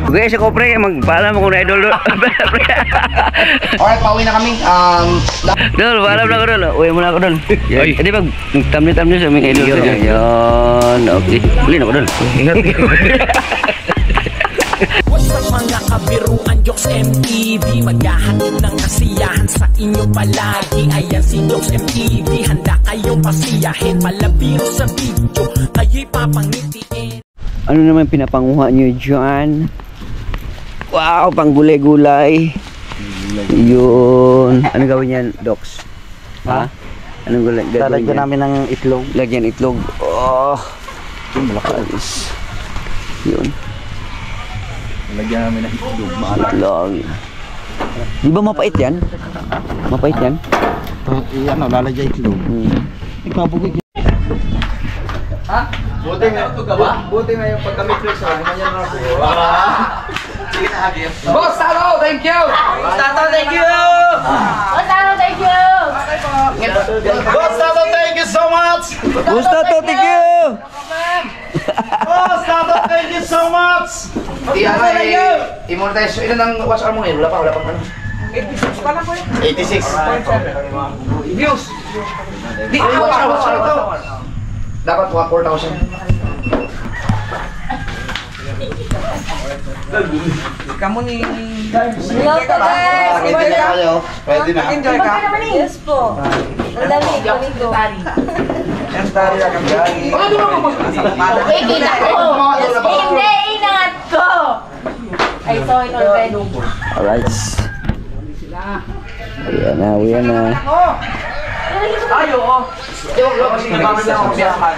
Okay, sa kopre, magpaalam ako na idol. Alright, pauwi na kami. Dol, paalam na ako dol. Uwi muna ako dol. Hindi pag thumbnail sa mga idol. Yan, okay. Uli na ako dol. Ingat. What's up mga kabiruan, Jokes MTV, maghahatid ng kasiyahan sa inyo palagi. Ayan si Jokes MTV, handa kayong pasiyahin. Malabiro sa video, kayo'y papangitiin. Ano naman pinapanguha nyo dyan? Wow, pang gulay-gulay. Yun. Ano gawin yan, Docs? Ha? Anong gulay? Lalagyan namin ng itlog. Lagyan itlog. Oh, malakas. Yun. Lalagyan namin ng itlog. Itlog. Di ba mapait yan? Mapait yan? Ano, lalagyan itlog. Ipapugig. Ha? Buti nga yung pagka-matrix ha. Ganyan na ako. Sige na, Javier. Boss Tato, thank you! Boss Tato, thank you! Boss Tato, thank you! Boss Tato, thank you so much! Boss Tato, thank you! Boss Tato, thank you so much! I-monetize. Ilan ang watch hour mo ngayon? Wala pa ano? 86 pa lang ko eh. 86? Views! Di, watch hour to. Dapat 4,000. Kamu ni Hello to guys! Pwede na kayo? Pwede na. enjoy ka? Yes po. Ang dami, ganito. Yan tayo lang ang gagi. Okay, kita ko. Hindi, ingat ko. I saw it already. Alright. Uyan na. Ayo. Kasi nabamit lang ako siya sa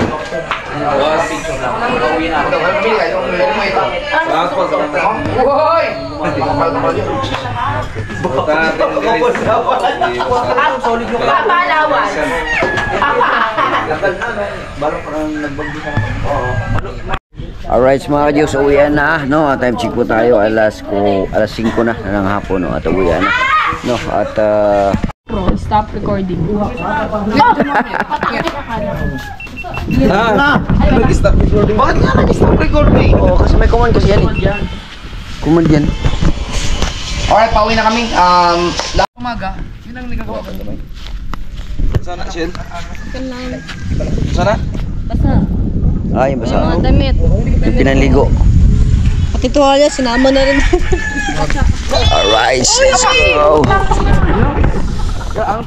Papalawan. Alright mga ka-Diyos, uwian na, no? Time check po tayo, alas 5 na ng hapon, no? At uwian na, no? At Stop recording. Nag-stop recording. Bakit nga nag-stop recording? oo, kasi may command kasi yan eh. Command yan. Alright, pauwi na kami. umaga. Yun ang nagagawa ko. Sana, Shell? Kailangan. Sana? Basta. Yung basa. Mga damit. Yung pinanligo. Pati tuwalya, sinama na rin. Alright, let's go.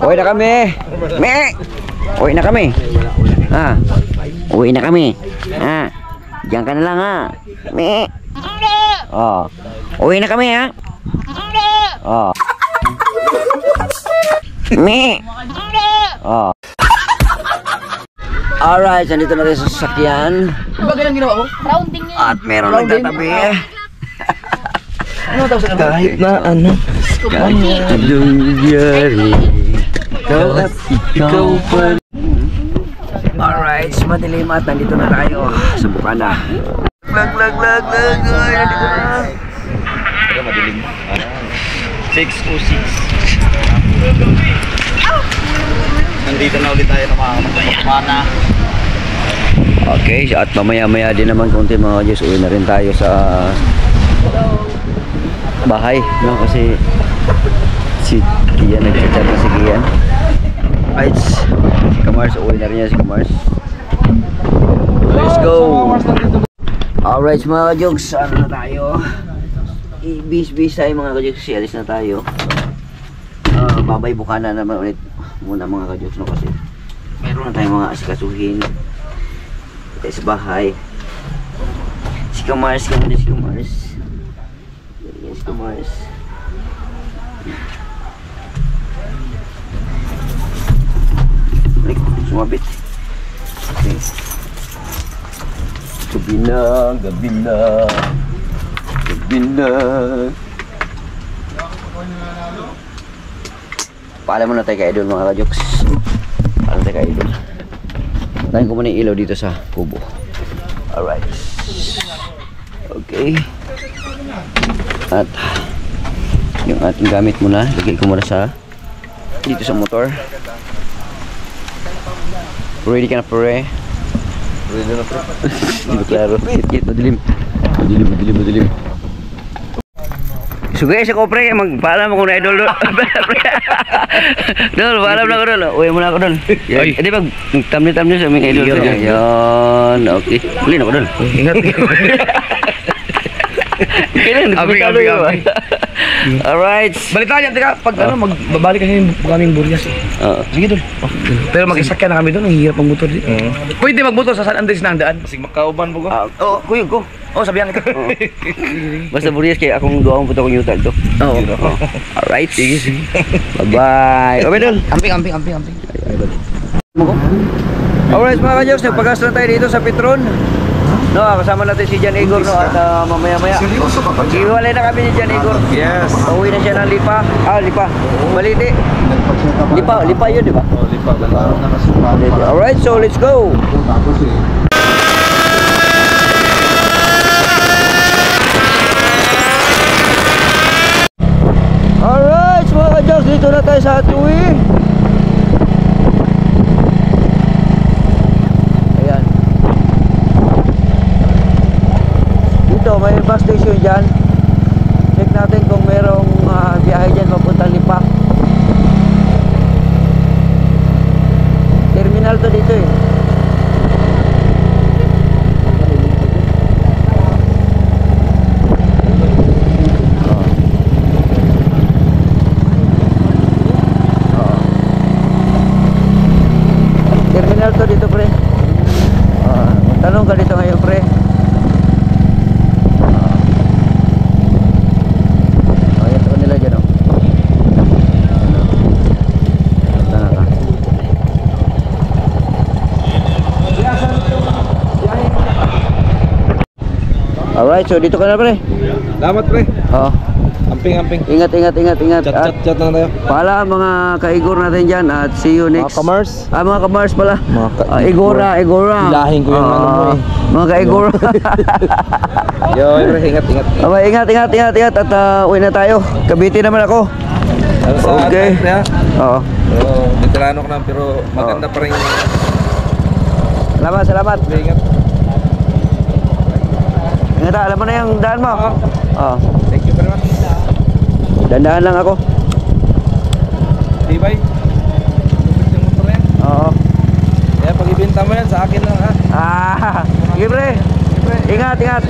Uwi na kami. Uwi na kami. Uwi na kami. Diyan ka na lang ha. Uwi na kami ha. Alright, nandito na tayo sa sasakyan. Ba ganyan ginawa ko? Rounding yun. At meron nagtatabi. Ano tawag sa kahit na ano? Kahit anong nangyari, ikaw at ikaw pa. Alright, madilim at nandito na tayo sa Bukana. Lag. Nandito na. Madilim. 6:06. Nandito na ulit tayo ng mga Bukana. Okay, at mamaya-maya din naman konti mga Diyos, uwi na rin tayo sa bahay, no? Kasi si Kian nagchat na si Kian. Right, si Kamars, uwi na rin niya si Kamars. Let's go! Alright mga ka-Jogs, ano na tayo? Ibis-bis tayo mga ka-Jogs, alis na tayo. Babay Bukana naman ulit muna mga ka-Jogs, no? Kasi meron na tayong mga asikasuhin sa bahay. Si Kamars, si Kamars. Si Kamars. Sumabit. Okay. Gabi na. Paalam muna tayo kay Idol mga ka-Joks. Paalam tayo kay Idol. Tayo ko muna yung ilaw dito sa kubo. Alright. Okay. At yung ating gamit muna, lagay ko muna sa dito sa motor. Ready ka na pre? Ready na pre. Hindi klaro. Hit madilim. Madilim. So guys, ako pre, magpaalam ako na idol. Dol, paalam na ako dol. Uwi muna ako dol. Hindi pag thumbnail sa aming idol. Yan, okay. Uli na ako dol. Ingat. Abi. Alright. Balik tayo, teka, pag magbabalik kasi kaming Burias. Sige dol. Pero mag-isakyan na kami doon, ang hirap mag-motor dito. Pwede mag-motor sa San Andres na ang daan. Kasi makauban po ko. Kuyog ko. Sabihan kita. Basta Burias kaya akong doon punta kong yutal to. Alright. Sige. Bye-bye. Okay dol. Amping. Alright mga ka-Joks, nagpagas na tayo dito sa Petron. No, kasama natin si Jan Igor no, at mamaya-maya. Iwalay na kami ni Jan Igor. Yes. Pauwi na siya ng Lipa. Lipa. Baliti. Lipa yun, di ba? Lipa. Alright, so let's go. Alright, mga ka-Joks, dito na tayo sa Atui. Ayan. Dito, may bus station dyan. Check natin kung merong biyahe dyan papunta Lipa. Terminal to dito eh. Terminal to dito pre. Tanong ka dito ngayon pre. Ayan to nila dyan oh. Tanong ka. Alright, so dito ka na pre. Salamat pre. Amping. Ingat. Chat na tayo. Pala mga ka-Igor natin dyan at see you next. Mga kamars. Mga kamars pala. Igora. Igora. Hilahin ko yung ano mo eh. Mga ka-Igora. Yo, pre, ingat. Okay, ingat at uwi na tayo. Cavite naman ako. Okay. Oo. Pero veterano ko na pero maganda pa rin. Salamat. Ingat. Ingat, alam mo na yung daan mo. Oo. Thank you very much. Dandaan lang ako. Bye. Tupit yung motor yan. Oo. Kaya pag ibenta mo yan, sa akin lang ha. Sige pre. Ingat.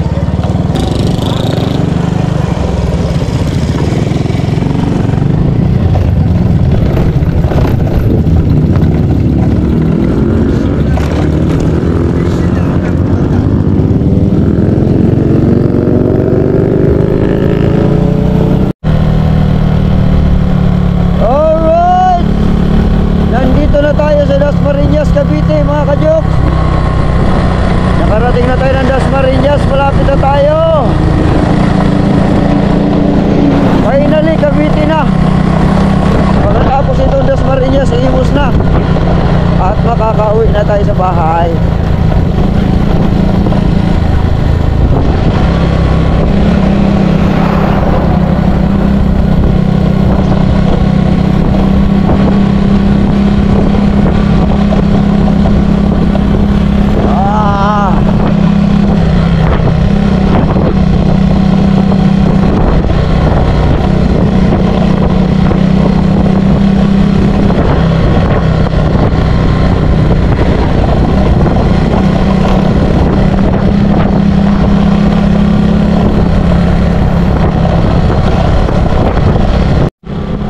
Cavite mga ka-Joks. Nakarating na tayo ng Dasmariñas. Malapit na tayo. Finally Cavite na. Pagkatapos itong Dasmariñas, iimos na. At makakauwi na tayo sa bahay.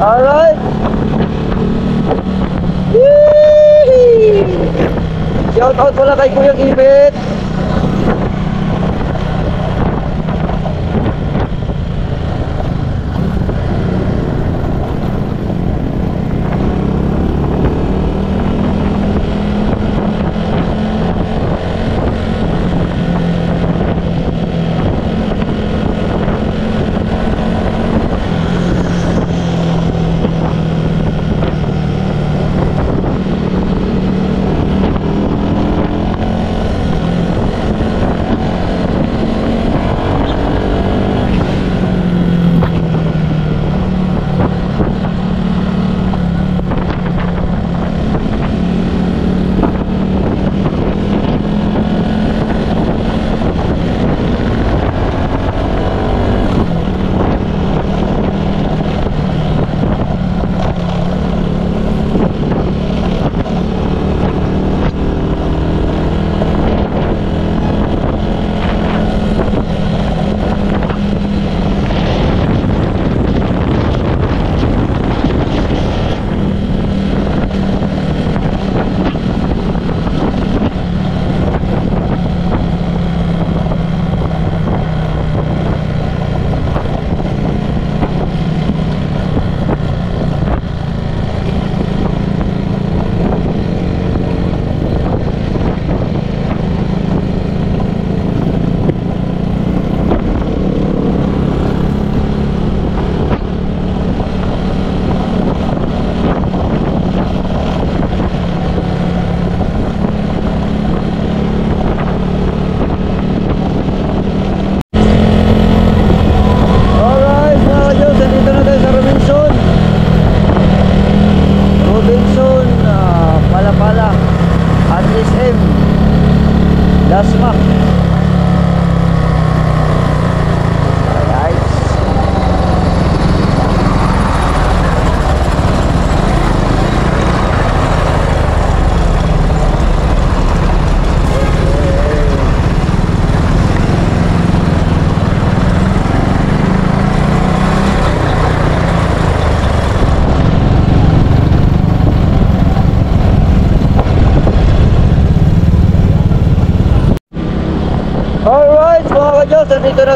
Alright. Shout out pala kay Kuya Ibit.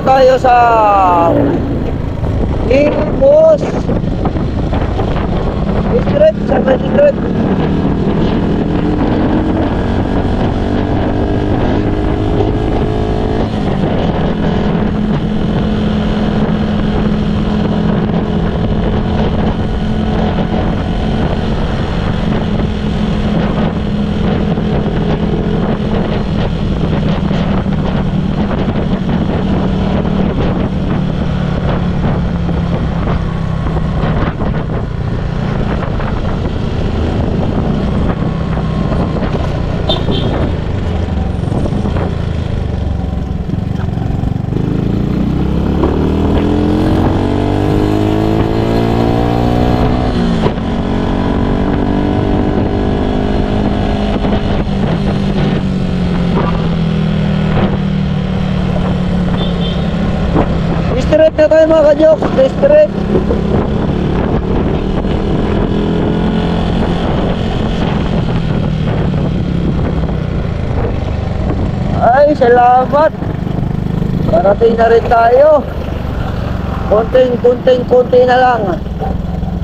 tayo sa Imus District, sa District. District na tayo mga kajok, district. Ay, salamat. Parating na rin tayo. Konti na lang.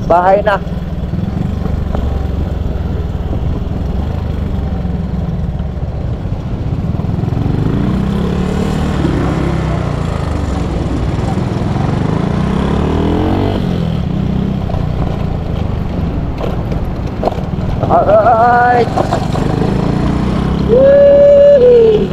Bahay na. Alright. Whee!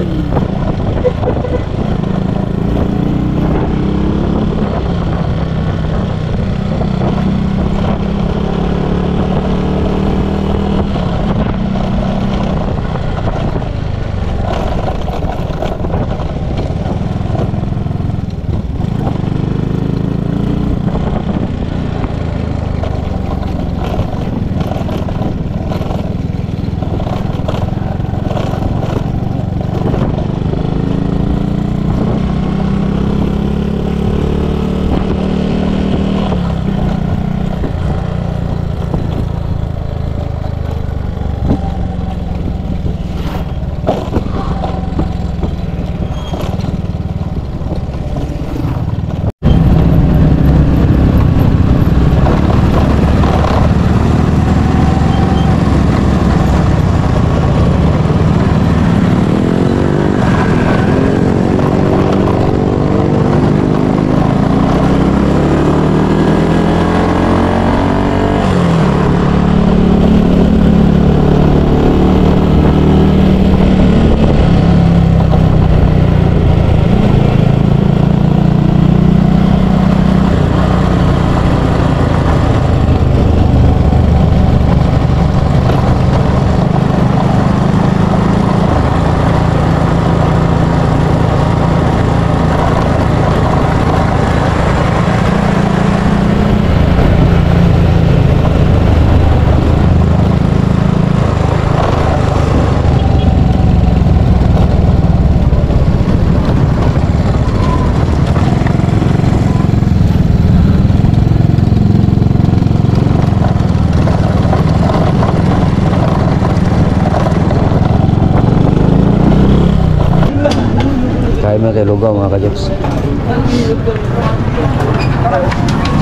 Kain mo tayo lugaw mga kajoks.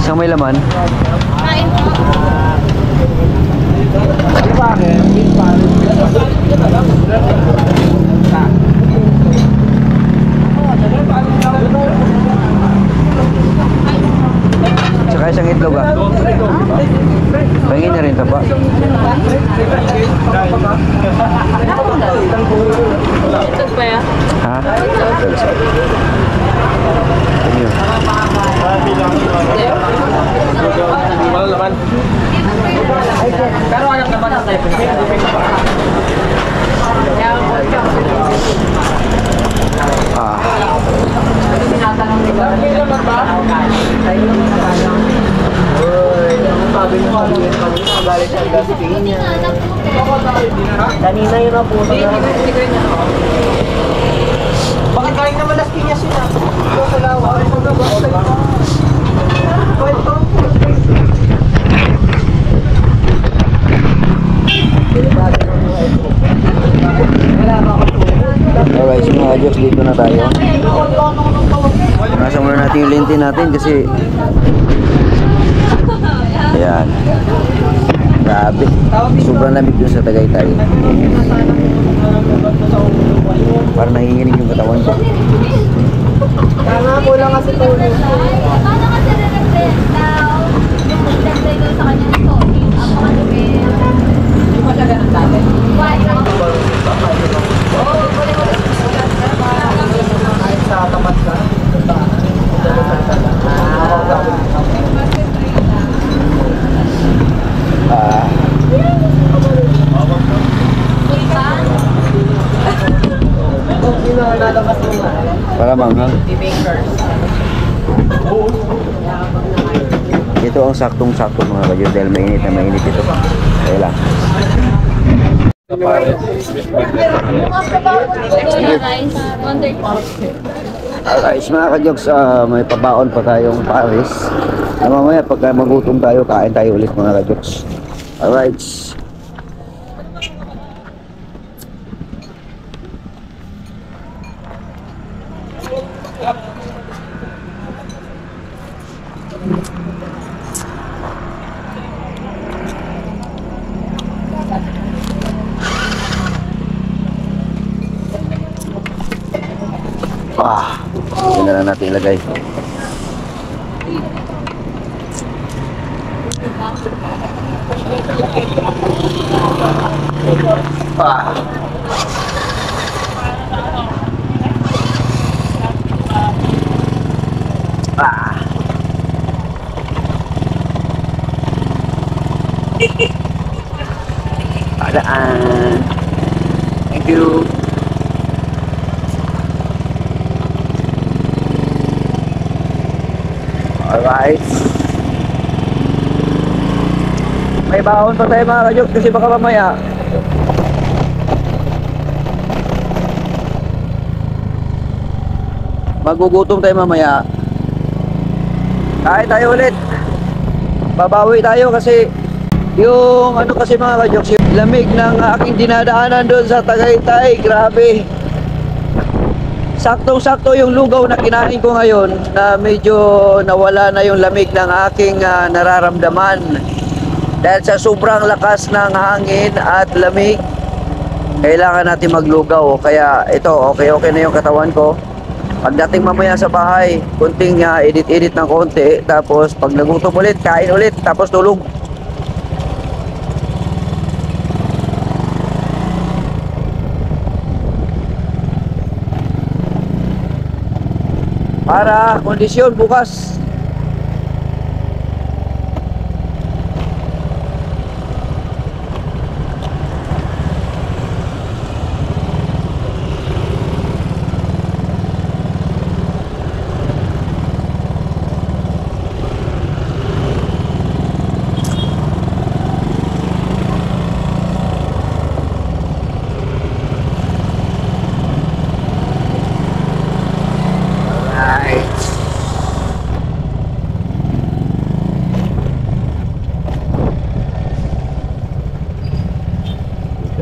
Isang may laman. Kain po. Tsaka isang itlog ah. Pahingin niya rin taba. Itlog pa yan? Ha? Ayun. Wala naman. Pero anak naman ang tayo. Ah. Kanina yun ang puto na. Bakit kain naman las piñas yun ah? Ito sa lawa. Alright, so mga kajoks, dito na tayo. natin yung lente natin kasi ayan. Grabe. Sobrang lamig dun sa Tagaytay. Parang nanginginig yung katawan ko. Tama po lang kasi tulog. Paano kasi re-represent daw yung magdantay daw sa kanya nito? Ang mga lubi. Hindi mo siya ganun dati? Why? Sa tapat ka. Para manghang. Ito ang saktong-sakto mga kayo dahil mainit na mainit ito. Kaya lang. Alright, mga kajoks, may pabaon pa tayong Paris. Mamaya pagka magutom tayo, kain tayo ulit mga kajoks. Alright. Yan na lang natin ilagay. Adaan. Thank you. Alright. May baon pa tayo mga kajoks kasi baka mamaya magugutom tayo mamaya. Kain tayo ulit. Babawi tayo kasi yung ano kasi mga kajoks, yung lamig ng aking dinadaanan doon sa Tagaytay, grabe. Saktong-sakto yung lugaw na kinain ko ngayon na medyo nawala na yung lamig ng aking nararamdaman. Dahil sa sobrang lakas ng hangin at lamig, kailangan natin maglugaw. Kaya ito, okay na yung katawan ko. Pagdating mamaya sa bahay, kunting edit-edit ng konti. Tapos pag nagutom ulit, kain ulit, tapos tulog. Para kondisyon bukas.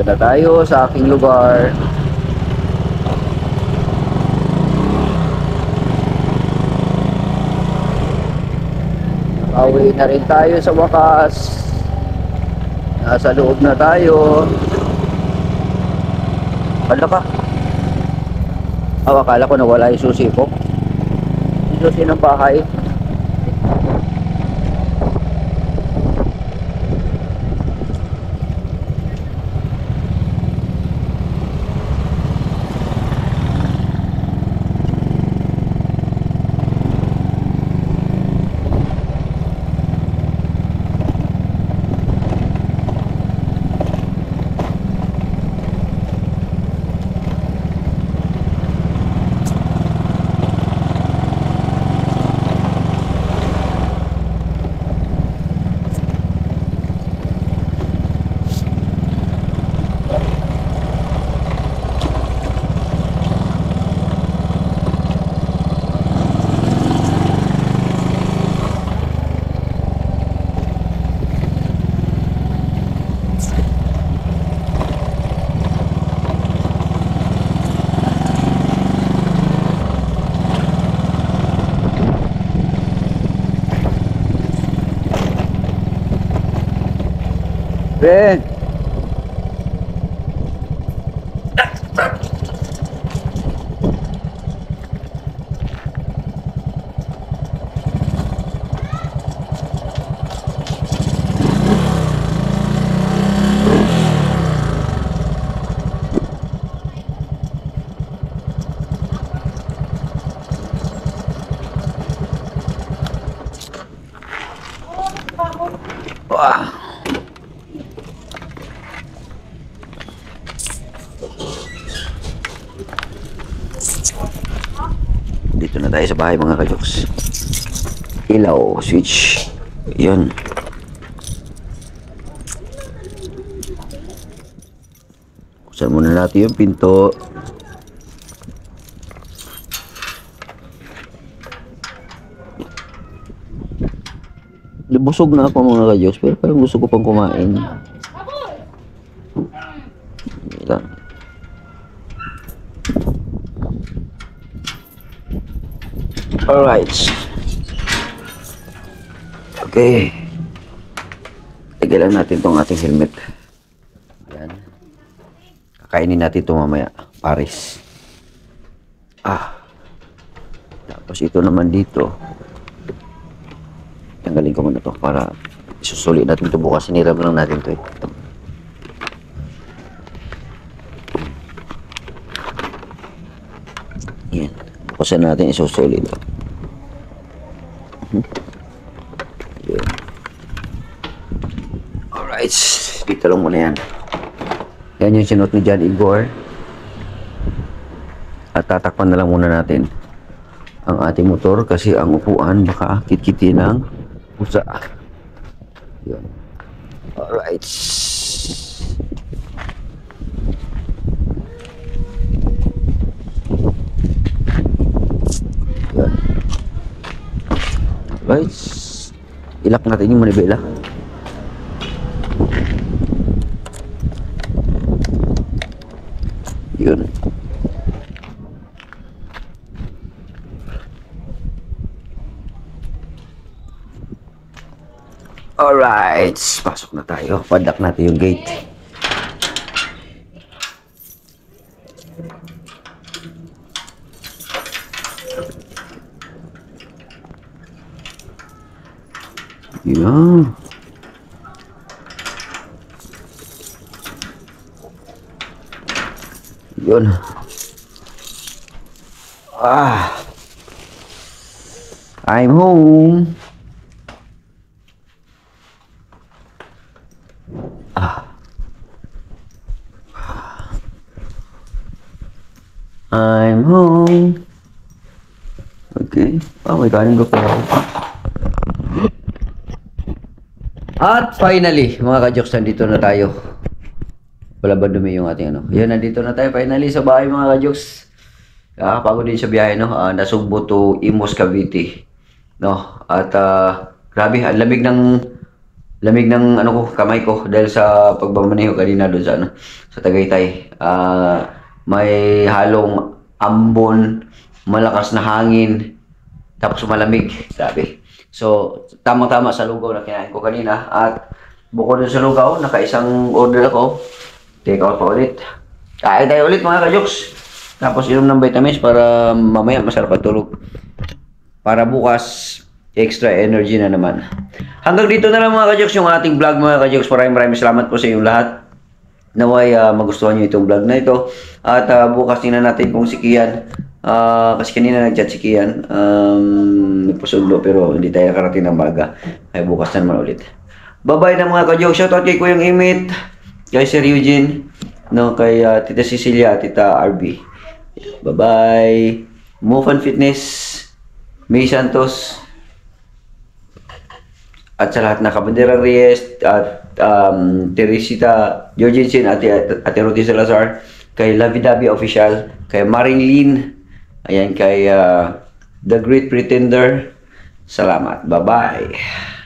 Na tayo sa aking lugar. Pauwi na rin tayo sa wakas. Nasa loob na tayo. Wala ka. Akala ko nawala yung susi ko. Yung susi ng bahay. Ben! Wah. Dito na tayo sa bahay mga kajoks. Ilaw, switch. Yun. Buksan muna natin yung pinto. Busog na ako mga kajoks, pero parang gusto ko pang kumain. Ito. Alright. Okay. Lagyan lang natin tong ating helmet. Yan. Kakainin natin ito mamaya. Paris. Tapos ito naman dito. Tanggalin ko muna to para isusuli natin ito bukas. Siniram lang natin ito. Yan. Bukasan natin isusuli ito. Yan. Alright. Dito lang muna yan. Yan yung sinuot ni John Igor. At tatakpan na lang muna natin ang ating motor kasi ang upuan baka kit-kitin ng pusa. Yun. Alright. Yun. Alright. Ilak natin yung manibela. Yun. Alright, pasok na tayo. Padak natin yung gate. Yun. Yun. I'm home. I'm home. Okay. May kanin ko pa. At finally, mga kajoks, nandito na tayo. Wala ba dumi yung ating ano? Yan, nandito na tayo finally sa bahay mga kajoks. Pagod din sa biyahe, no? Nasugbo to Imus, Cavite. No? At grabe, ang lamig ng ano ko, kamay ko dahil sa pagbamaneho kanina doon sa ano, sa Tagaytay. May halong ambon, malakas na hangin, tapos malamig, sabi. So, tamang-tama sa lugaw na kinain ko kanina. At bukod dun sa lugaw, naka-isang order ako. Take out pa ulit. Kain tayo ulit mga kajoks. Tapos inom ng vitamins para mamaya masarap at tulog. Para bukas, extra energy na naman. Hanggang dito na lang mga kajoks yung ating vlog mga kajoks. Maraming salamat po sa inyong lahat. Naway magustuhan nyo itong vlog na ito. At bukas tingnan natin kung si Kian. Kasi kanina nag-chat si Kian. Nagpasundo pero hindi tayo nakarating ng baga. Ay bukas na naman ulit. Bye-bye na mga kajoks. Shoutout kay Kuyang Imit, kay Sir Eugene, no, kay Tita Cecilia at Tita RB. Bye-bye. Move Fitness, May Santos, at sa lahat na Kabandera Reyes, at Teresita Georgensen, Ate Rudy Salazar, kay Lavidabi Official, kay Marilyn, ayan, kay The Great Pretender. Salamat. Bye-bye.